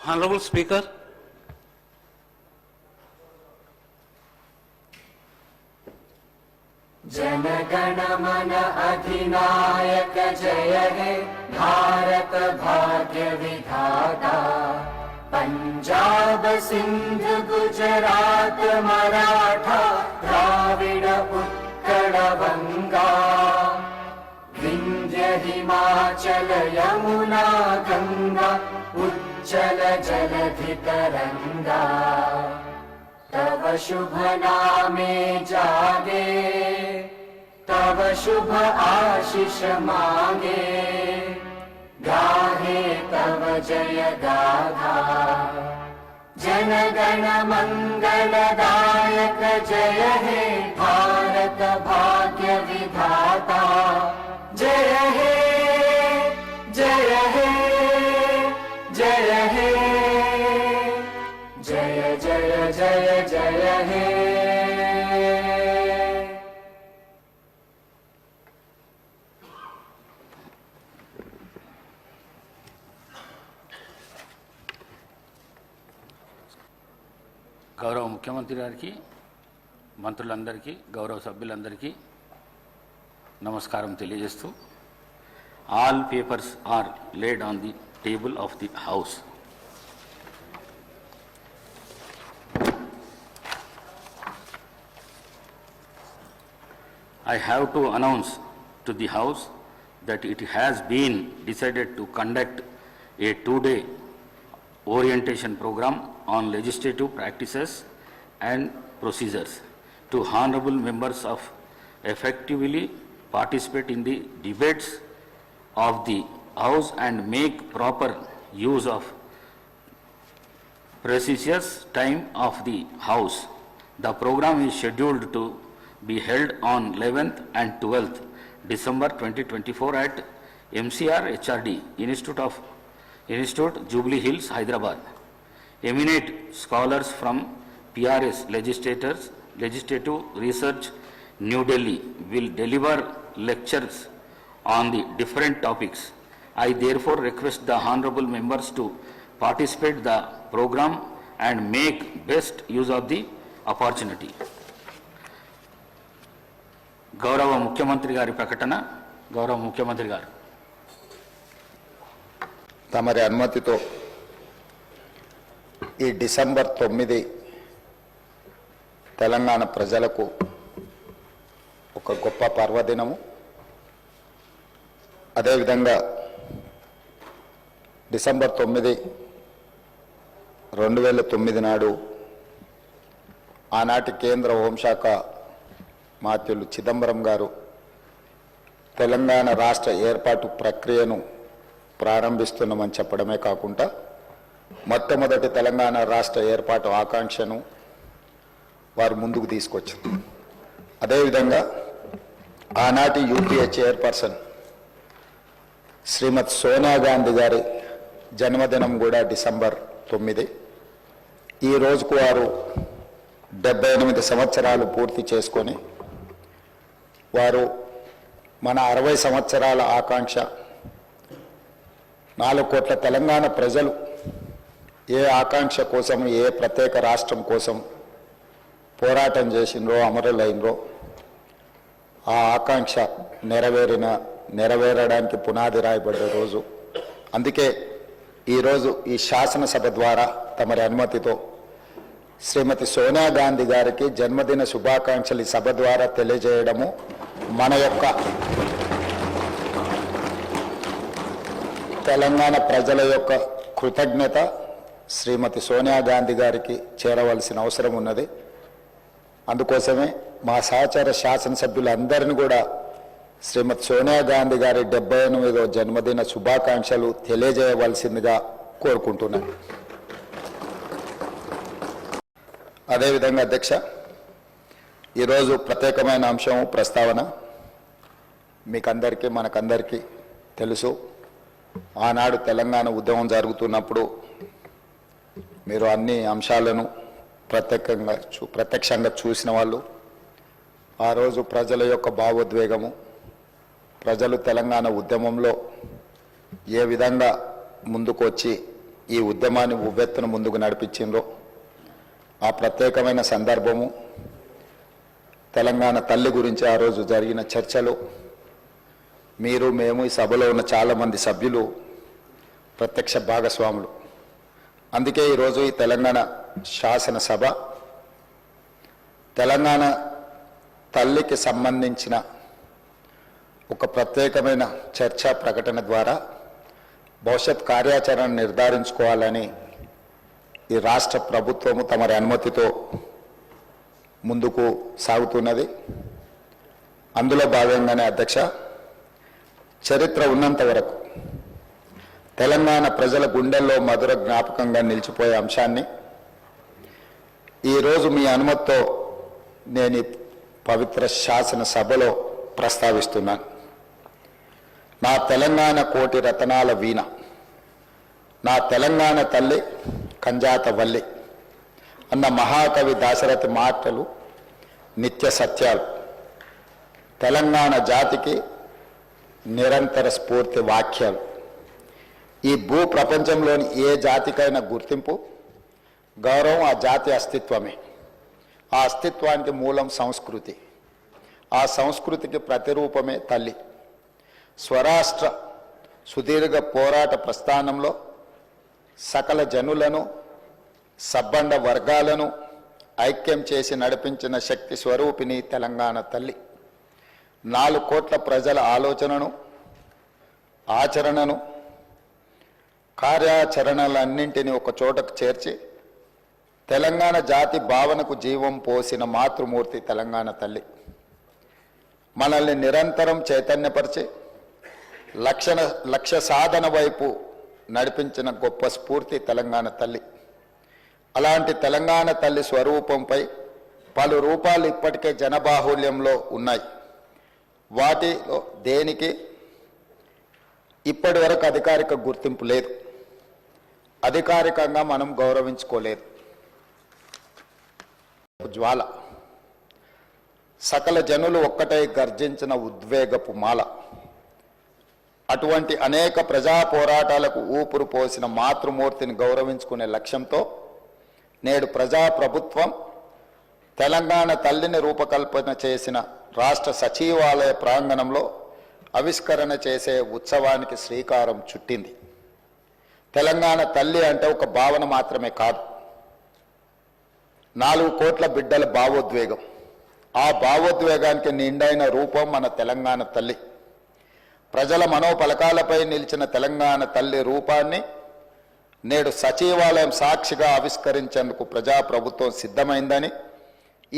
Honorable Speaker, Jana Gana मन अधिनायक जय हे भारत भाग्य विधाता। पंजाब सिंध गुजरात मराठा द्राविड़ उत्कल बंगा विंध्य हिमाचल यमुना गंगा उच्चल जलधि तरंगा। तव शुभ नामे जागे तव शुभ आशीष मांगे गाहे तव जय गाथा। जन गण मंगलदायक जय हे भारत भाग्य विधाता। जय हे जय हे जय हे जय जय जय जय हे। గౌరవ ముఖ్యమంత్రి గారికి, మంత్రులందరికీ, గౌరవ సభ్యులందరికీ నమస్కారం తెలియజేస్తూ, all papers are laid on the table of the house. I have to announce to the House that it has been decided to conduct a two-day orientation program on legislative practices and procedures to honorable members of effectively participate in the debates of the House and make proper use of precious time of the House. The program is scheduled to be held on 11th and 12th December 2024 at MCR HRD Institute Jubilee Hills, Hyderabad. Eminent scholars from PRS Legislative Research New Delhi will deliver lectures on the different topics. I therefore request the honorable members to participate the program and make best use of the opportunity. గౌరవ ముఖ్యమంత్రి గారి ప్రకటన. గౌరవ ముఖ్యమంత్రి గారు. తమరి అనుమతితో ఈ డిసెంబర్ 9 తెలంగాణ ప్రజలకు ఒక గొప్ప పర్వదినము. అదేవిధంగా డిసెంబర్ 9, 2009 నాడు ఆనాటి కేంద్ర హోంశాఖ మాత్యులు చిదంబరం గారు తెలంగాణ రాష్ట్ర ఏర్పాటు ప్రక్రియను ప్రారంభిస్తున్నామని చెప్పడమే కాకుండా మొట్టమొదటి తెలంగాణ రాష్ట్ర ఏర్పాటు ఆకాంక్షను వారు ముందుకు తీసుకొచ్చారు. అదేవిధంగా ఆనాటి యూపీఏ చైర్పర్సన్ శ్రీమతి సోనియా గాంధీ గారి జన్మదినం కూడా డిసెంబర్ 9. ఈ రోజుకు వారు 78 సంవత్సరాలు పూర్తి చేసుకొని వారు మన 60 సంవత్సరాల ఆకాంక్ష 4 కోట్ల తెలంగాణ ప్రజలు ఏ ఆకాంక్ష కోసం, ఏ ప్రత్యేక రాష్ట్రం కోసం పోరాటం చేసినరో, అమరులైనరో ఆ ఆకాంక్ష నెరవేరడానికి పునాది రాయబడ్డ రోజు. అందుకే ఈరోజు ఈ శాసనసభ ద్వారా తమరి అనుమతితో శ్రీమతి సోనియా గాంధీ గారికి జన్మదిన శుభాకాంక్షలు ఈ సభ ద్వారా తెలియజేయడము మన యొక్క తెలంగాణ ప్రజల యొక్క కృతజ్ఞత శ్రీమతి సోనియా గాంధీ గారికి చేరవలసిన అవసరం ఉన్నది. అందుకోసమే మా సహచర శాసనసభ్యులందరినీ కూడా శ్రీమతి సోనియా గాంధీ గారి 78వ జన్మదిన శుభాకాంక్షలు తెలియజేయవలసిందిగా కోరుకుంటున్నాను. అదేవిధంగా అధ్యక్ష, ఈరోజు ప్రత్యేకమైన అంశం ప్రస్తావన. మీకందరికీ మనకందరికీ తెలుసు, ఆనాడు తెలంగాణ ఉద్యమం జరుగుతున్నప్పుడు మీరు అన్ని అంశాలను ప్రత్యక్షంగా చూసిన వాళ్ళు. ఆ రోజు ప్రజల యొక్క భావోద్వేగము, ప్రజలు తెలంగాణ ఉద్యమంలో ఏ విధంగా ముందుకు వచ్చి ఈ ఉద్యమాన్ని ఉవ్వెత్తున ముందుకు నడిపించిండ్రో ఆ ప్రత్యేకమైన సందర్భము, తెలంగాణ తల్లి గురించి ఆ రోజు జరిగిన చర్చలు, మీరు మేము ఈ సభలో ఉన్న చాలామంది సభ్యులు ప్రత్యక్ష భాగస్వాములు. అందుకే ఈరోజు ఈ తెలంగాణ శాసనసభ తెలంగాణ తల్లికి సంబంధించిన ఒక ప్రత్యేకమైన చర్చా ప్రకటన ద్వారా భవిష్యత్ కార్యాచరణ నిర్ధారించుకోవాలని ఈ రాష్ట్ర ప్రభుత్వము తమరి అనుమతితో ముందుకు సాగుతున్నది. అందులో భాగంగానే అధ్యక్ష, చరిత్ర ఉన్నంత వరకు తెలంగాణ ప్రజల గుండెల్లో మధుర జ్ఞాపకంగా నిలిచిపోయే అంశాన్ని ఈరోజు మీ అనుమతితో నేను ఈ పవిత్ర శాసనసభలో ప్రస్తావిస్తున్నాను. నా తెలంగాణ కోటి రతనాల వీణ, నా తెలంగాణ తల్లి కంజాత వల్లి అన్న మహాకవి దాశరథి మాటలు నిత్య సత్యాలు, తెలంగాణ జాతికి నిరంతర స్ఫూర్తి వాక్యాలు. ఈ భూ ప్రపంచంలోని ఏ జాతికైనా గుర్తింపు, గౌరవం ఆ జాతి అస్తిత్వమే. ఆ అస్తిత్వానికి మూలం సంస్కృతి, ఆ సంస్కృతికి ప్రతిరూపమే తల్లి. స్వరాష్ట్ర సుదీర్ఘ పోరాట ప్రస్థానంలో సకల జనులను, సబ్బండ వర్గాలను ఐక్యం చేసి నడిపించిన శక్తి స్వరూపిణి తెలంగాణ తల్లి. 4 కోట్ల ప్రజల ఆలోచనను, ఆచరణను, కార్యాచరణలన్నింటినీ ఒక చోటకు చేర్చి తెలంగాణ జాతి భావనకు జీవం పోసిన మాతృమూర్తి తెలంగాణ తల్లి. మనల్ని నిరంతరం చైతన్యపరిచి లక్ష్య సాధన వైపు నడిపించిన గొప్ప స్ఫూర్తి తెలంగాణ తల్లి. అలాంటి తెలంగాణ తల్లి స్వరూపంపై పలు రూపాలు ఇప్పటికే జనబాహుల్యంలో ఉన్నాయి. వాటిలో దేనికి ఇప్పటి వరకు అధికారిక గుర్తింపు లేదు, అధికారికంగా మనం గౌరవించుకోలేదు. జ్వాల, సకల జనులు ఒక్కటై గర్జించిన ఉద్వేగపు మాల. అటువంటి అనేక ప్రజా పోరాటాలకు ఊపిరి పోసిన మాతృమూర్తిని గౌరవించుకునే లక్ష్యంతో నేడు ప్రజాప్రభుత్వం తెలంగాణ తల్లిని రూపకల్పన చేసిన రాష్ట్ర సచివాలయ ప్రాంగణంలో ఆవిష్కరణ చేసే ఉత్సవానికి శ్రీకారం చుట్టింది. తెలంగాణ తల్లి అంటే ఒక భావన మాత్రమే కాదు, 4 కోట్ల బిడ్డల భావోద్వేగం. ఆ భావోద్వేగానికి నిండైన రూపం మన తెలంగాణ తల్లి. ప్రజల మనోపలకాలపై నిలిచిన తెలంగాణ తల్లి రూపాన్ని నేడు సచివాలయం సాక్షిగా ఆవిష్కరించేందుకు ప్రజాప్రభుత్వం సిద్ధమైందని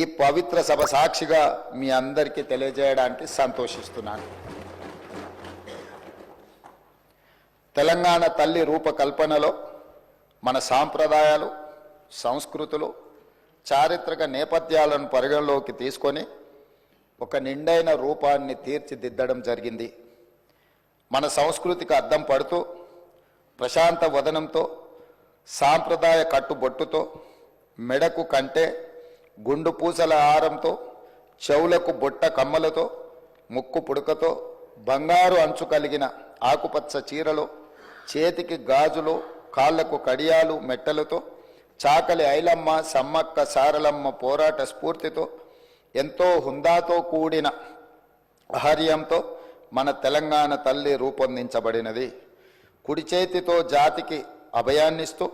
ఈ పవిత్ర సభ సాక్షిగా మీ అందరికీ తెలియజేయడానికి సంతోషిస్తున్నాను. తెలంగాణ తల్లి రూపకల్పనలో మన సాంప్రదాయాలు, సంస్కృతులు, చారిత్రక నేపథ్యాలను పరిగణలోకి తీసుకొని ఒక నిండైన రూపాన్ని తీర్చిదిద్దడం జరిగింది. మన సంస్కృతికి అద్దం పడుతూ ప్రశాంత వదనంతో, సాంప్రదాయ కట్టుబొట్టుతో, మెడకు కంటే గుండు పూసల హారంతో, చెవులకు బొట్ట కమ్మలతో, ముక్కు పుడకతో, బంగారు అంచు కలిగిన ఆకుపచ్చ చీరలో, చేతికి గాజులు, కాళ్లకు కడియాలు, మెట్టలతో, చాకలి ఐలమ్మ, సమ్మక్క సారలమ్మ పోరాట స్ఫూర్తితో, ఎంతో హుందాతో కూడిన ఆహార్యంతో మన తెలంగాణ తల్లి రూపొందించబడినది. కుడి చేతితో జాతికి అభయాన్నిస్తూ,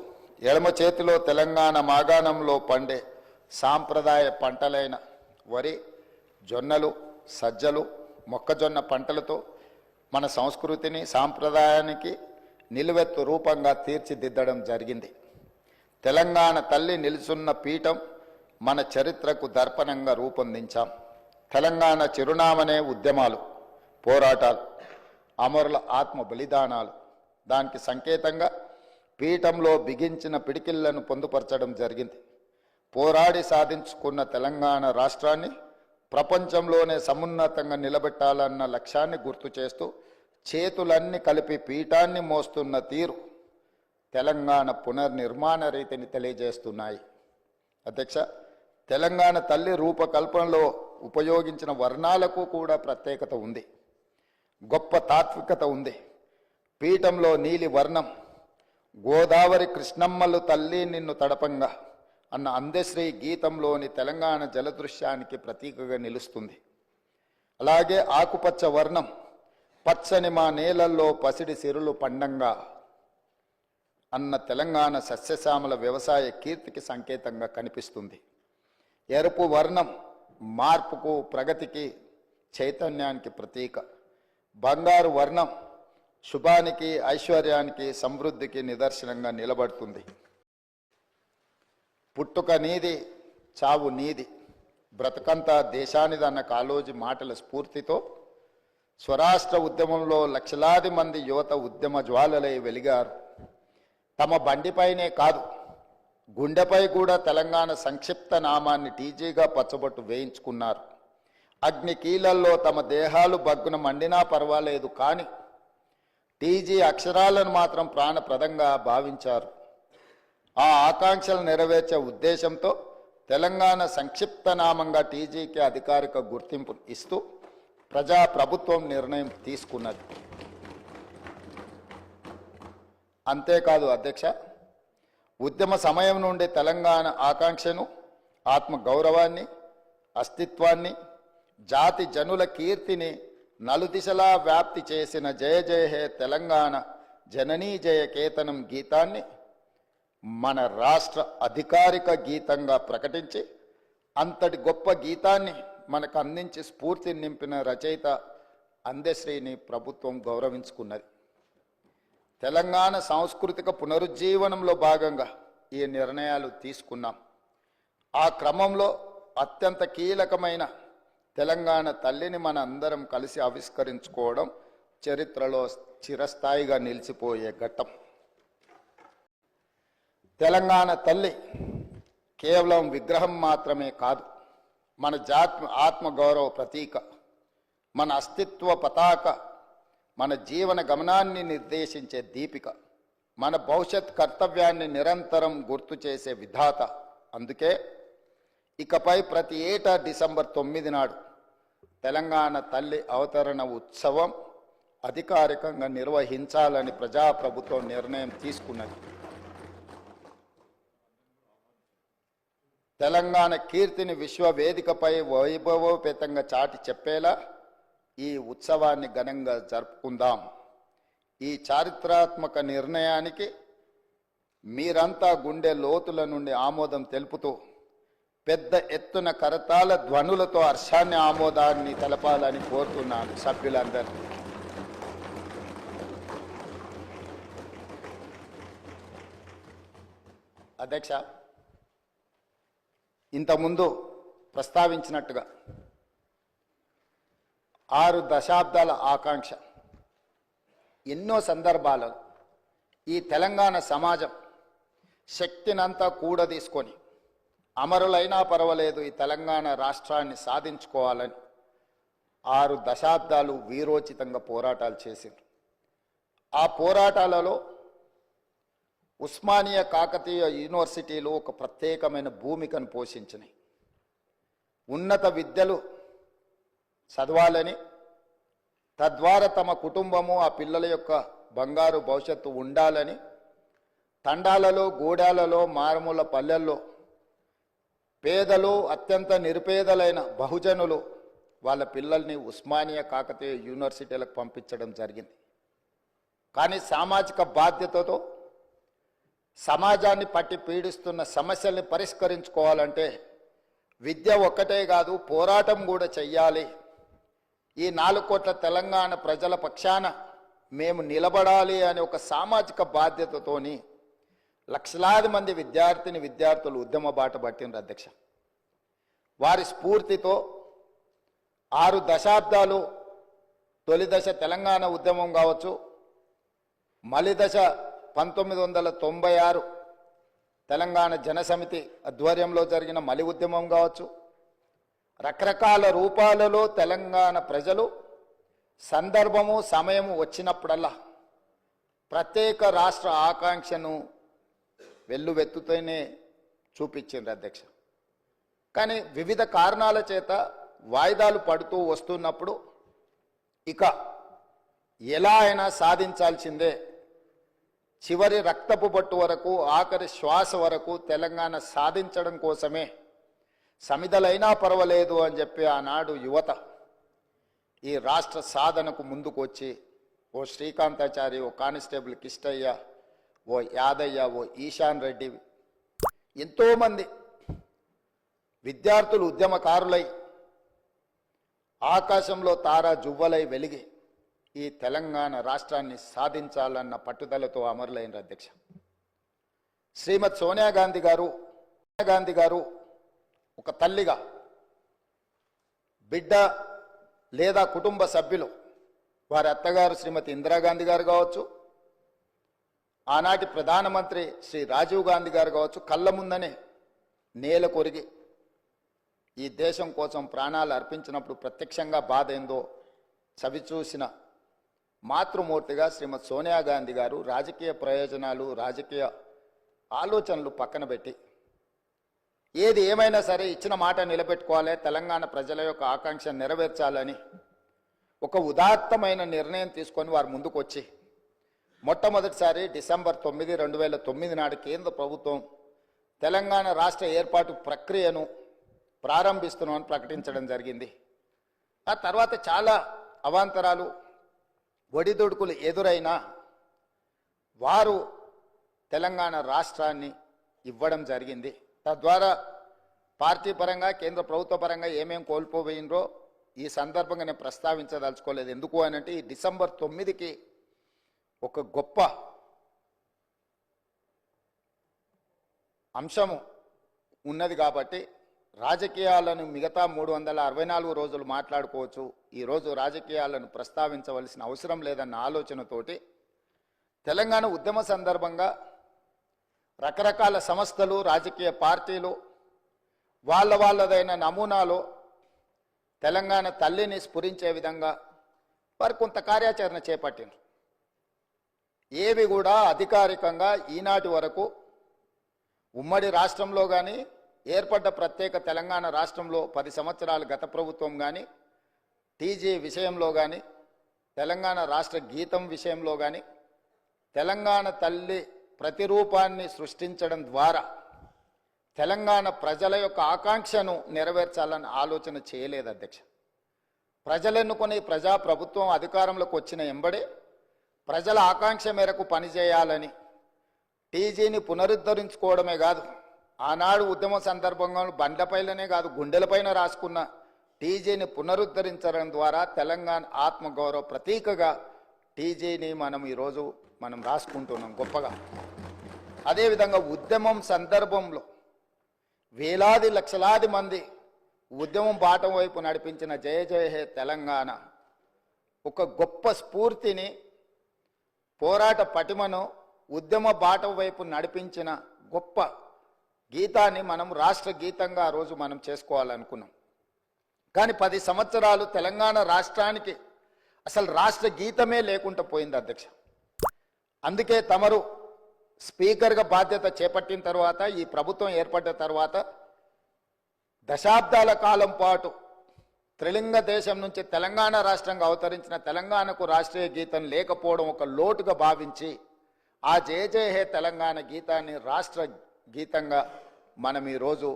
ఎడమ చేతిలో తెలంగాణ మాగాణంలో పండే సాంప్రదాయ పంటలైన వరి, జొన్నలు, సజ్జలు, మొక్కజొన్న పంటలతో మన సంస్కృతిని, సాంప్రదాయానికి నిలువెత్తు రూపంగా తీర్చిదిద్దడం జరిగింది. తెలంగాణ తల్లి నిలుచున్న పీఠం మన చరిత్రకు దర్పణంగా రూపొందించాం. తెలంగాణ చిరునామనే ఉద్యమాలు, పోరాటాలు, అమరుల ఆత్మ బలిదానాలు. దానికి సంకేతంగా పీఠంలో బిగించిన పిడికిళ్లను పొందుపరచడం జరిగింది. పోరాడి సాధించుకున్న తెలంగాణ రాష్ట్రాన్ని ప్రపంచంలోనే సమున్నతంగా నిలబెట్టాలన్న లక్ష్యాన్ని గుర్తు చేస్తూ చేతులన్నీ కలిపి పీఠాన్ని మోస్తున్న తీరు తెలంగాణ పునర్నిర్మాణ రీతిని తెలియజేస్తున్నాయి. అధ్యక్ష, తెలంగాణ తల్లి రూపకల్పనలో ఉపయోగించిన వర్ణాలకు కూడా ప్రత్యేకత ఉంది, గొప్ప తాత్వికత ఉంది. పీఠంలో నీలి వర్ణం గోదావరి కృష్ణమ్మలు తల్లి నిన్ను తడపంగా అన్న అందశ్రీ గీతంలోని తెలంగాణ జలదృశ్యానికి ప్రతీకగా నిలుస్తుంది. అలాగే ఆకుపచ్చ వర్ణం పచ్చని మా నేలల్లో పసిడి సిరులు పండంగా అన్న తెలంగాణ సస్యశ్యామల వ్యవసాయ కీర్తికి సంకేతంగా కనిపిస్తుంది. ఎరుపు వర్ణం మార్పుకు ప్రగతికి చైతన్యానికి ప్రతీక. బంగారు వర్ణం శుభానికి ఐశ్వర్యానికి సమృద్ధికి నిదర్శనంగా నిలబడుతుంది. పుట్టుక నీది చావు నీది బ్రతకంతా దేశానిదన్న కాళోజీ మాటల స్ఫూర్తితో స్వరాష్ట్ర ఉద్యమంలో లక్షలాది మంది యువత ఉద్యమ జ్వాలలై వెలిగారు. తమ బండిపైనే కాదు గుండెపై కూడా తెలంగాణ సంక్షిప్త నామాన్ని టీజీగా పచ్చబొట్టు వేయించుకున్నారు. అగ్ని కీలల్లో తమ దేహాలు బగ్గున మండినా పర్వాలేదు కానీ టీజీ అక్షరాలను మాత్రం ప్రాణప్రదంగా భావించారు. ఆ ఆకాంక్షలు నెరవేర్చే ఉద్దేశంతో తెలంగాణ సంక్షిప్త నామంగా టీజీకి అధికారిక గుర్తింపు ఇస్తూ ప్రజాప్రభుత్వం నిర్ణయం తీసుకున్నది. అంతేకాదు అధ్యక్ష, ఉద్యమ సమయం నుండి తెలంగాణ ఆకాంక్షను, ఆత్మగౌరవాన్ని, అస్తిత్వాన్ని, జాతి జనుల కీర్తిని నలుదిశలా వ్యాప్తి చేసిన జయ జయ హే తెలంగాణ జననీ జయ కేతనం గీతాన్ని మన రాష్ట్ర అధికారిక గీతంగా ప్రకటించి అంతటి గొప్ప గీతాన్ని మనకు అందించి స్ఫూర్తిని నింపిన రచయిత అందశ్రీని ప్రభుత్వం గౌరవించుకున్నది. తెలంగాణ సాంస్కృతిక పునరుజ్జీవనంలో భాగంగా ఈ నిర్ణయాలు తీసుకున్నాం. ఆ క్రమంలో అత్యంత కీలకమైన తెలంగాణ తల్లిని మన అందరం కలిసి ఆవిష్కరించుకోవడం చరిత్రలో చిరస్థాయిగా నిలిచిపోయే ఘట్టం. తెలంగాణ తల్లి కేవలం విగ్రహం మాత్రమే కాదు, మన జాతి ఆత్మగౌరవ ప్రతీక, మన అస్తిత్వ పతాక, మన జీవన గమనాన్ని నిర్దేశించే దీపిక, మన భవిష్యత్ కర్తవ్యాన్ని నిరంతరం గుర్తు చేసే విధాత. అందుకే ఇకపై ప్రతి ఏటా డిసెంబర్ 9 నాడు తెలంగాణ తల్లి అవతరణ ఉత్సవం అధికారికంగా నిర్వహించాలని ప్రజాప్రభుత్వం నిర్ణయం తీసుకున్నది. తెలంగాణ కీర్తిని విశ్వవేదికపై వైభవోపేతంగా చాటి చెప్పేలా ఈ ఉత్సవాన్ని ఘనంగా జరుపుకుందాం. ఈ చారిత్రాత్మక నిర్ణయానికి మీరంతా గుండె లోతుల నుండి ఆమోదం తెలుపుతూ పెద్ద ఎత్తున కరతాళ ధ్వనులతో హర్షాన్ని ఆమోదాన్ని తెలపాలని కోరుతున్నాను సభ్యులందరూ. అధ్యక్ష, ఇంతకుముందు ప్రస్తావించినట్టుగా 6 దశాబ్దాల ఆకాంక్ష ఎన్నో సందర్భాలలో ఈ తెలంగాణ సమాజం శక్తినంతా కూడదీసుకొని అమరులైనా పర్వాలేదు ఈ తెలంగాణ రాష్ట్రాన్ని సాధించుకోవాలని 6 దశాబ్దాలు వీరోచితంగా పోరాటాలు చేసింది. ఆ పోరాటాలలో ఉస్మానియా కాకతీయ యూనివర్సిటీలు ఒక ప్రత్యేకమైన భూమికను పోషించినాయి. ఉన్నత విద్యలు చదవాలని, తద్వారా తమ కుటుంబము ఆ పిల్లల యొక్క బంగారు భవిష్యత్తు ఉండాలని తండాలలో, గూడాలలో, మారుమూల పల్లెల్లో పేదలు, అత్యంత నిరుపేదలైన బహుజనులు వాళ్ళ పిల్లల్ని ఉస్మానియా కాకతీయ యూనివర్సిటీలకు పంపించడం జరిగింది. కానీ సామాజిక బాధ్యతతో సమాజాన్ని పట్టి పీడిస్తున్న సమస్యల్ని పరిష్కరించుకోవాలంటే విద్య ఒక్కటే కాదు, పోరాటం కూడా చెయ్యాలి. ఈ 4 కోట్ల తెలంగాణ ప్రజల పక్షాన మేము నిలబడాలి అనే ఒక సామాజిక బాధ్యతతోని లక్షలాది మంది విద్యార్థులు ఉద్యమ బాట పట్టినారు అధ్యక్ష. వారి స్ఫూర్తితో 6 దశాబ్దాలు తొలి దశ తెలంగాణ ఉద్యమం కావచ్చు, మలి దశ 1996 తెలంగాణ జనసమితి ఆధ్వర్యంలో జరిగిన మలి ఉద్యమం కావచ్చు, రకరకాల రూపాలలో తెలంగాణ ప్రజలు సందర్భము సమయము వచ్చినప్పుడల్లా ప్రత్యేక రాష్ట్ర ఆకాంక్షను వెల్లువెత్తుతూనే చూపించింది అధ్యక్ష. కానీ వివిధ కారణాల చేత వాయిదాలు పడుతూ వస్తున్నప్పుడు ఇక ఎలా అయినా సాధించాల్సిందే, చివరి రక్తపు బొట్టు వరకు ఆఖరి శ్వాస వరకు తెలంగాణ సాధించడం కోసమే సమిధలైనా పర్వాలేదు అని చెప్పి ఆనాడు యువత ఈ రాష్ట్ర సాధనకు ముందుకు వచ్చి ఓ శ్రీకాంతాచారి, ఓ కానిస్టేబుల్ కిష్టయ్య, ఓ యాదయ్య, ఓ ఈశాన్ రెడ్డి, ఎంతోమంది విద్యార్థులు ఉద్యమకారులై ఆకాశంలో తారా జువ్వలై వెలిగి ఈ తెలంగాణ రాష్ట్రాన్ని సాధించాలన్న పట్టుదలతో అమరులైన అధ్యక్ష. శ్రీమతి సోనియా గాంధీ గారు ఒక తల్లిగా బిడ్డ లేదా కుటుంబ సభ్యులు, వారి అత్తగారు శ్రీమతి ఇందిరాగాంధీ గారు కావచ్చు, ఆనాటి ప్రధానమంత్రి శ్రీ రాజీవ్ గాంధీ గారు కావచ్చు, కళ్ళ ముందనే నేల కొరిగి ఈ దేశం కోసం ప్రాణాలు అర్పించినప్పుడు ప్రత్యక్షంగా బాధ ఏందో చవిచూసిన మాతృమూర్తిగా శ్రీమతి సోనియా గాంధీ గారు రాజకీయ ప్రయోజనాలు, రాజకీయ ఆలోచనలు పక్కన పెట్టి ఏది ఏమైనా సరే ఇచ్చిన మాట నిలబెట్టుకోవాలి, తెలంగాణ ప్రజల యొక్క ఆకాంక్ష నెరవేర్చాలని ఒక ఉదాత్తమైన నిర్ణయం తీసుకొని వారు ముందుకు వచ్చి మొట్టమొదటిసారి డిసెంబర్ 9, 2009 నాడు కేంద్ర ప్రభుత్వం తెలంగాణ రాష్ట్ర ఏర్పాటు ప్రక్రియను ప్రారంభిస్తున్నామని ప్రకటించడం జరిగింది. ఆ తర్వాత చాలా అవాంతరాలు, ఒడిదుడుకులు ఎదురైనా వారు తెలంగాణ రాష్ట్రాన్ని ఇవ్వడం జరిగింది. తద్వారా పార్టీ పరంగా కేంద్ర ప్రభుత్వ పరంగా ఏమేం కోల్పోయిందో ఈ సందర్భంగా నేను ప్రస్తావించదలుచుకోలేదు. ఎందుకు అనంటే ఈ డిసెంబర్ 9కి ఒక గొప్ప అంశము ఉన్నది కాబట్టి రాజకీయాలను మిగతా 364 రోజులు మాట్లాడుకోవచ్చు, ఈరోజు రాజకీయాలను ప్రస్తావించవలసిన అవసరం లేదన్న ఆలోచనతోటి తెలంగాణ ఉద్యమ సందర్భంగా రకరకాల సంస్థలు, రాజకీయ పార్టీలు వాళ్ళదైన నమూనాలో తెలంగాణ తల్లిని స్ఫురించే విధంగా వారు కొంత కార్యాచరణ చేపట్టినారు. ఏవి కూడా అధికారికంగా ఈనాటి వరకు ఉమ్మడి రాష్ట్రంలో కానీ ఏర్పడ్డ ప్రత్యేక తెలంగాణ రాష్ట్రంలో 10 సంవత్సరాలు గత ప్రభుత్వం కానీ టీజీ విషయంలో కానీ తెలంగాణ రాష్ట్ర గీతం విషయంలో కానీ తెలంగాణ తల్లి ప్రతిరూపాన్ని సృష్టించడం ద్వారా తెలంగాణ ప్రజల యొక్క ఆకాంక్షను నెరవేర్చాలని ఆలోచన చేయలేదు అధ్యక్ష. ప్రజలెన్నుకుని ప్రజాప్రభుత్వం అధికారంలోకి వచ్చిన ఎంబడే ప్రజల ఆకాంక్ష మేరకు పనిచేయాలని టీజీని పునరుద్ధరించుకోవడమే కాదు, ఆనాడు ఉద్యమ సందర్భంగా బండ్లపైలనే కాదు గుండెలపైన రాసుకున్న టీజీని పునరుద్ధరించడం ద్వారా తెలంగాణ ఆత్మగౌరవ ప్రతీకగా టీజీని ఈరోజు మనం రాసుకుంటున్నాం గొప్పగా. అదేవిధంగా ఉద్యమం సందర్భంలో వేలాది లక్షలాది మంది ఉద్యమం బాటం వైపు నడిపించిన జయ జయ హే తెలంగాణ ఒక గొప్ప స్ఫూర్తిని, పోరాట పటిమను, ఉద్యమ బాటం వైపు నడిపించిన గొప్ప గీతాన్ని మనం రాష్ట్ర గీతంగా ఆ రోజు మనం చేసుకోవాలనుకున్నాం. కానీ 10 సంవత్సరాలు తెలంగాణ రాష్ట్రానికి అసలు రాష్ట్ర గీతమే లేకుండా పోయింది అధ్యక్ష. అందుకే తమరు స్పీకర్గా బాధ్యత చేపట్టిన తర్వాత, ఈ ప్రభుత్వం ఏర్పడ్డ తర్వాత దశాబ్దాల కాలం పాటు త్రిలింగ దేశం నుంచి తెలంగాణ రాష్ట్రంగా అవతరించిన తెలంగాణకు రాష్ట్రీయ గీతం లేకపోవడం ఒక లోటుగా భావించి ఆ జయ జయ హే తెలంగాణ గీతాన్ని రాష్ట్ర గీతంగా మనం ఈరోజు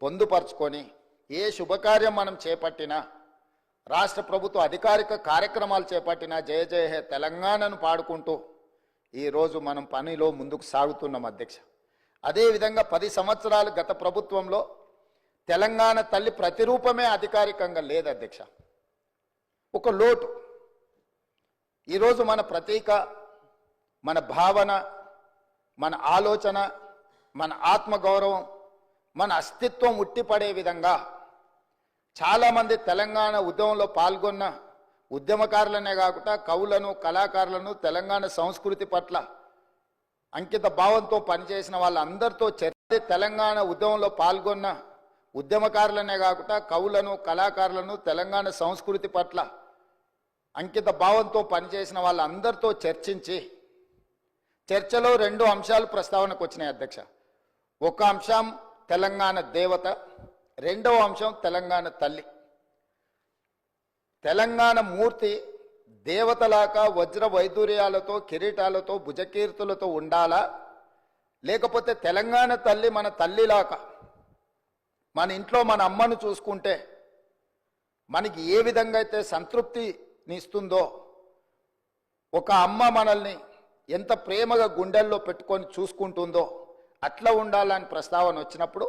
పొందుపరుచుకొని ఏ శుభకార్యం మనం చేపట్టినా, రాష్ట్ర ప్రభుత్వ అధికారిక కార్యక్రమాలు చేపట్టినా జయ జయ హే తెలంగాణను పాడుకుంటూ ఈరోజు మనం పనిలో ముందుకు సాగుతున్నాం అధ్యక్ష. అదేవిధంగా 10 సంవత్సరాలు గత ప్రభుత్వంలో తెలంగాణ తల్లి ప్రతిరూపమే అధికారికంగా లేదు అధ్యక్ష. ఒక లోటు. ఈరోజు మన ప్రతీక, మన భావన, మన ఆలోచన, మన ఆత్మగౌరవం, మన అస్తిత్వం ఉట్టిపడే విధంగా చాలామంది తెలంగాణ ఉద్యమంలో పాల్గొన్న ఉద్యమకారులనే కాకుండా కవులను, కళాకారులను, తెలంగాణ సంస్కృతి పట్ల అంకిత భావంతో పనిచేసిన వాళ్ళందరితో తెలంగాణ ఉద్యమంలో పాల్గొన్న ఉద్యమకారులనే కాకుండా కవులను, కళాకారులను, తెలంగాణ సంస్కృతి పట్ల అంకిత భావంతో పనిచేసిన వాళ్ళందరితో చర్చలో 2 అంశాలు ప్రస్తావనకు వచ్చినాయి అధ్యక్ష. ఒక అంశం తెలంగాణ దేవత, రెండవ అంశం తెలంగాణ తల్లి. తెలంగాణ మూర్తి దేవతలాగా వజ్ర వైదూర్యాలతో కిరీటాలతో భుజకీర్తులతో ఉండాలా, లేకపోతే తెలంగాణ తల్లి మన తల్లిలాగా మన ఇంట్లో మన అమ్మను చూసుకుంటే మనకి ఏ విధంగా అయితే సంతృప్తినిస్తుందో, ఒక అమ్మ మనల్ని ఎంత ప్రేమగా గుండెల్లో పెట్టుకొని చూసుకుంటుందో అట్లా ఉండాలని ప్రస్తావన వచ్చినప్పుడు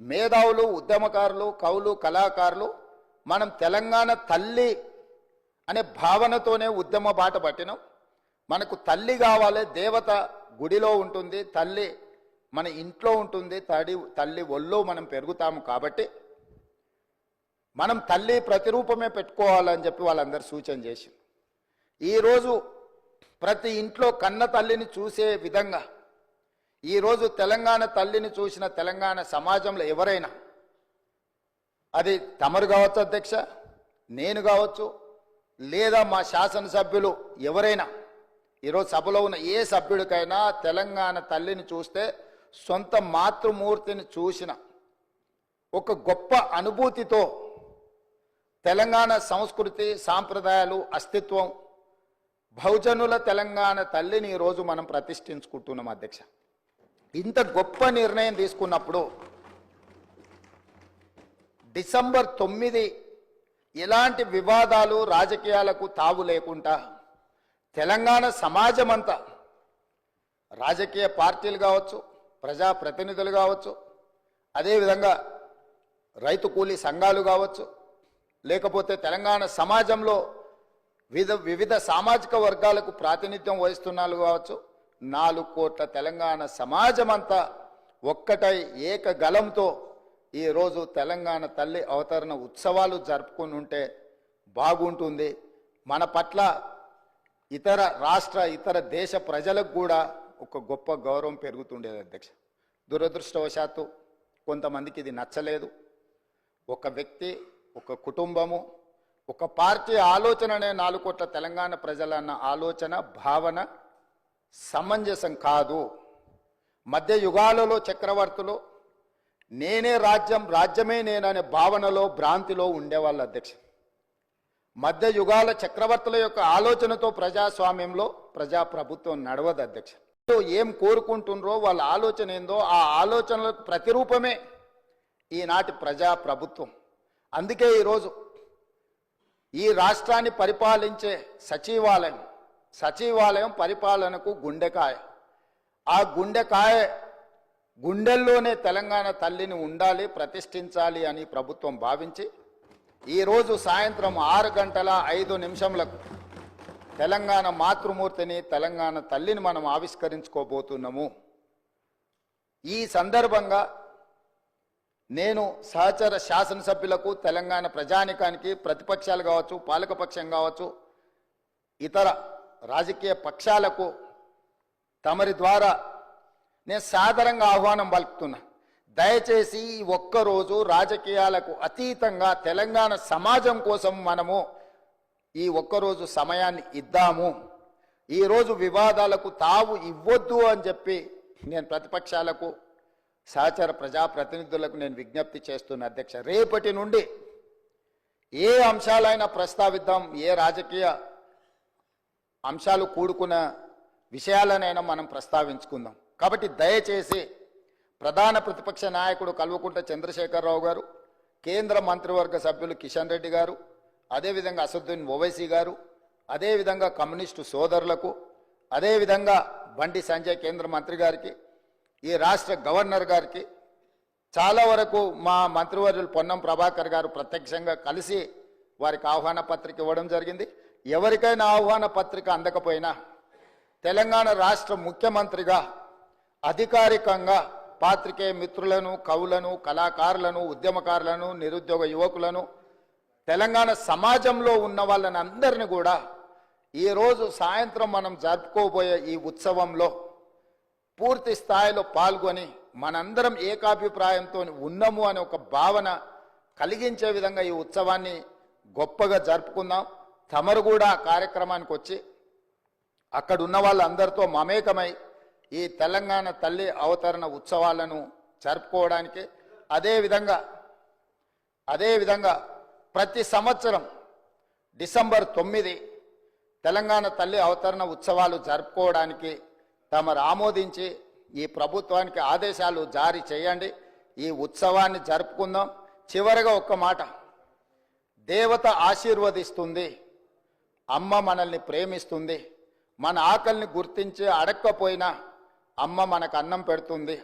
మేధావులు, ఉద్యమకారులు, కవులు, కళాకారులు మనం తెలంగాణ తల్లి అనే భావనతోనే ఉద్యమ బాట పట్టినాం. మనకు తల్లి కావాలి, దేవత గుడిలో ఉంటుంది, తల్లి మన ఇంట్లో ఉంటుంది, తల్లి ఒళ్ళో మనం పెరుగుతాము. కాబట్టి మనం తల్లి ప్రతిరూపమే పెట్టుకోవాలని చెప్పి వాళ్ళందరూ సూచన చేసి ఈరోజు ప్రతి ఇంట్లో కన్న తల్లిని చూసే విధంగా ఈరోజు తెలంగాణ తల్లిని చూసిన తెలంగాణ సమాజంలో ఎవరైనా, అది తమరు కావచ్చు అధ్యక్ష, నేను కావచ్చు, లేదా మా శాసనసభ్యులు ఎవరైనా, ఈరోజు సభలో ఉన్న ఏ సభ్యుడికైనా తెలంగాణ తల్లిని చూస్తే సొంత మాతృమూర్తిని చూసిన ఒక గొప్ప అనుభూతితో తెలంగాణ సంస్కృతి, సాంప్రదాయాలు, అస్తిత్వం, బహుజనుల తెలంగాణ తల్లిని ఈరోజు మనం ప్రతిష్ఠించుకుంటున్నాం అధ్యక్ష. ఇంత గొప్ప నిర్ణయం తీసుకున్నప్పుడు డిసెంబర్ 9 ఎలాంటి వివాదాలు, రాజకీయాలకు తావు లేకుండా తెలంగాణ సమాజమంతా, రాజకీయ పార్టీలు కావచ్చు, ప్రజాప్రతినిధులు కావచ్చు, అదేవిధంగా రైతు కూలీ సంఘాలు కావచ్చు, లేకపోతే తెలంగాణ సమాజంలో వివిధ సామాజిక వర్గాలకు ప్రాతినిధ్యం వహిస్తున్నారు కావచ్చు, 4 కోట్ల తెలంగాణ సమాజమంతా ఒక్కటై ఏకగలంతో ఈరోజు తెలంగాణ తల్లి అవతరణ ఉత్సవాలు జరుపుకుని ఉంటే బాగుంటుంది. మన పట్ల ఇతర రాష్ట్ర, ఇతర దేశ ప్రజలకు కూడా ఒక గొప్ప గౌరవం పెరుగుతుండేది అధ్యక్ష. దురదృష్టవశాత్తు కొంతమందికి ఇది నచ్చలేదు. ఒక వ్యక్తి, ఒక కుటుంబము, ఒక పార్టీ ఆలోచననే 4 కోట్ల తెలంగాణ ప్రజలన్న ఆలోచన, భావన సమంజసం కాదు. మధ్య యుగాలలో చక్రవర్తులు నేనే రాజ్యం, రాజ్యమే నేననే భావనలో, భ్రాంతిలో ఉండేవాళ్ళు అధ్యక్ష. మధ్య యుగాల చక్రవర్తుల యొక్క ఆలోచనతో ప్రజాస్వామ్యంలో ప్రజాప్రభుత్వం నడవదు అధ్యక్ష. ఏం కోరుకుంటుండ్రో వాళ్ళ ఆలోచన ఏందో ఆ ఆలోచనలకు ప్రతిరూపమే ఈనాటి ప్రజాప్రభుత్వం. అందుకే ఈరోజు ఈ రాష్ట్రాన్ని పరిపాలించే సచివాలయం పరిపాలనకు గుండెకాయ. ఆ గుండెల్లోనే తెలంగాణ తల్లిని ఉండాలి, ప్రతిష్ఠించాలి అని ప్రభుత్వం భావించి ఈరోజు సాయంత్రం 6:05 తెలంగాణ మాతృమూర్తిని, తెలంగాణ తల్లిని మనం ఆవిష్కరించుకోబోతున్నాము. ఈ సందర్భంగా నేను సహచర శాసనసభ్యులకు, తెలంగాణ ప్రజానికానికి, ప్రతిపక్షాలు కావచ్చు, పాలకపక్షం కావచ్చు, ఇతర రాజకీయ పక్షాలకు తమరి ద్వారా నేను సాదరంగా ఆహ్వానం పలుకుతున్నా. దయచేసి ఈ ఒక్కరోజు రాజకీయాలకు అతీతంగా తెలంగాణ సమాజం కోసం మనము ఈ ఒక్కరోజు సమయాన్ని ఇద్దాము. ఈరోజు వివాదాలకు తావు ఇవ్వద్దు అని చెప్పి నేను ప్రతిపక్షాలకు, సహచర ప్రజాప్రతినిధులకు నేను విజ్ఞప్తి చేస్తున్న అధ్యక్ష. రేపటి నుండి ఏ అంశాలైనా ప్రస్తావిద్దాం, ఏ రాజకీయ అంశాలు కూడుకున్న విషయాలనైనా మనం ప్రస్తావించుకుందాం. కాబట్టి దయచేసి ప్రధాన ప్రతిపక్ష నాయకుడు కల్వకుంట్ల చంద్రశేఖరరావు గారు, కేంద్ర మంత్రివర్గ సభ్యులు కిషన్ రెడ్డి గారు, అదేవిధంగా అసదుద్దీన్ ఓవైసీ గారు, అదేవిధంగా కమ్యూనిస్టు సోదరులకు, అదేవిధంగా బండి సంజయ్ కేంద్ర మంత్రి గారికి, ఈ రాష్ట్ర గవర్నర్ గారికి, చాలా వరకు మా మంత్రివర్యులు పొన్నం ప్రభాకర్ గారు ప్రత్యక్షంగా కలిసి వారికి ఆహ్వాన పత్రిక ఇవ్వడం జరిగింది. ఎవరికైనా ఆహ్వాన పత్రిక అందకపోయినా తెలంగాణ రాష్ట్ర ముఖ్యమంత్రిగా అధికారికంగా పాత్రికేయ మిత్రులను, కవులను, కళాకారులను, ఉద్యమకారులను, నిరుద్యోగ యువకులను, తెలంగాణ సమాజంలో ఉన్న వాళ్ళని అందరినీ కూడా ఈరోజు సాయంత్రం మనం జరుపుకోబోయే ఈ ఉత్సవంలో పూర్తి స్థాయిలో పాల్గొని మనందరం ఏకాభిప్రాయంతో ఉన్నాము అనే ఒక భావన కలిగించే విధంగా ఈ ఉత్సవాన్ని గొప్పగా జరుపుకుందాం. తమరు కూడా కార్యక్రమానికి వచ్చి అక్కడ ఉన్న వాళ్ళందరితో మమేకమై ఈ తెలంగాణ తల్లి అవతరణ ఉత్సవాలను జరుపుకోవడానికి, అదేవిధంగా ప్రతి సంవత్సరం డిసెంబర్ 9 తెలంగాణ తల్లి అవతరణ ఉత్సవాలు జరుపుకోవడానికి తమరు ఆమోదించి ఈ ప్రభుత్వానికి ఆదేశాలు జారీ చేయండి. ఈ ఉత్సవాన్ని జరుపుకుందాం. చివరిగా ఒక్క మాట, దేవత ఆశీర్వదిస్తుంది, అమ్మ మనల్ని ప్రేమిస్తుంది. మన ఆకలిని గుర్తించి అడక్కపోయినా అమ్మ మనకు అన్నం పెడుతుంది.